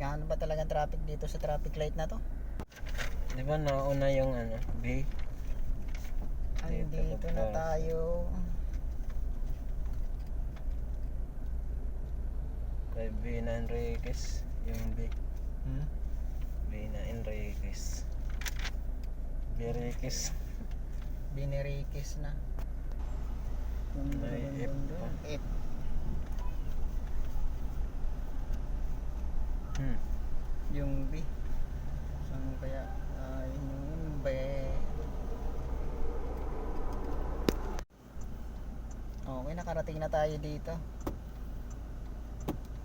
Gaano ba talagang traffic dito sa traffic light na to? Di ba nauna yung ano, B? Ay, dito na tayo. Kay B na Enriquez, yung B. Hmm? B na Enriquez. Enriquez. Binirikis na. May F pa. F. Yung B. Saan kaya? Yung B. Okay, nakarating na tayo dito.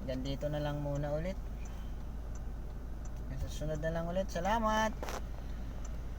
Hanggang dito na lang muna ulit. Sa susunod na lang ulit. Salamat!